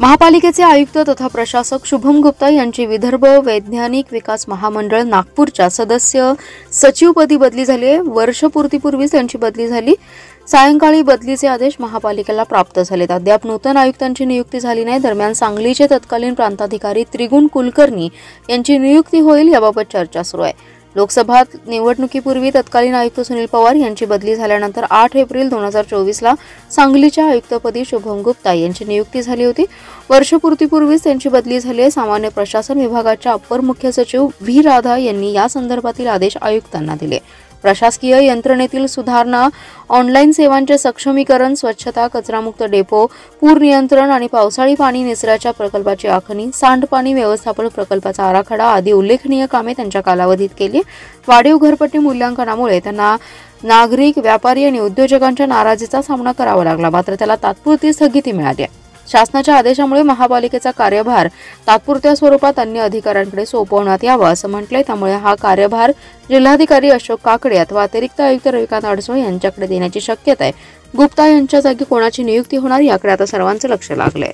महापालिकेचे आयुक्त तथा प्रशासक शुभम गुप्ता यांची विदर्भ वैज्ञानिक विकास महामंडळ नागपूरच्या सदस्य सचिवपदी बदली झाली आहे। वर्षपूर्तीपूर्वीच त्यांची बदली झाली। सायंकाळी बदलीचे आदेश महापालिकेला प्राप्त झालेत। अद्याप नूतन आयुक्तांची नियुक्ती झाली नाही। दरम्यान सांगलीचे तत्कालीन प्रांताधिकारी त्रिगुण कुलकर्णी यांची नियुक्ती होईल याबाबत चर्चा सुरू आहे। लोकसभा निवडणुकीपूर्वी तत्कालीन आयुक्त सुनील पवार यांची बदली झाल्यानंतर 8 एप्रिल 2024 ला सांगलीच्या आयुक्तपदी शुभम गुप्ता यांची नियुक्ती झाली होती। वर्षपूर्तीपूर्वीच त्यांची बदली झाली आहे। सामान्य प्रशासन विभागाच्या अप्पर मुख्य सचिव व्ही राधा यांनी या संदर्भातील आदेश आयुक्तांना दिले। प्रशासकीय यंत्रणेतील सुधारणा, ऑनलाईन सेवांचे सक्षमीकरण, स्वच्छता, कचरामुक्त डेपो, पूर नियंत्रण आणि पावसाळी पाणी निचऱ्याच्या प्रकल्पाची आखणी, सांडपाणी व्यवस्थापन प्रकल्पाचा आराखडा आदी उल्लेखनीय कामे त्यांच्या कालावधीत केली। वाढीव घरपट्टी मूल्यांकनामुळे त्यांना नागरिक, व्यापारी आणि उद्योजकांच्या नाराजीचा सामना करावा लागला, मात्र त्याला तात्पुरती स्थगिती मिळाली आहे। शासनाच्या आदेशामुळे महापालिकेचा कार्यभार तात्पुरत्या स्वरूपात अन्य अधिकाऱ्यांकडे सोपवण्यात यावा असं म्हटलंय। त्यामुळे हा कार्यभार जिल्हाधिकारी अशोक काकडे अथवा अतिरिक्त आयुक्त रविकांत अडसूळ यांच्याकडे देण्याची शक्यता आहे। गुप्ता यांच्या जागी कोणाची नियुक्ती होणार याकडे आता सर्वांचं लक्ष लागलंय।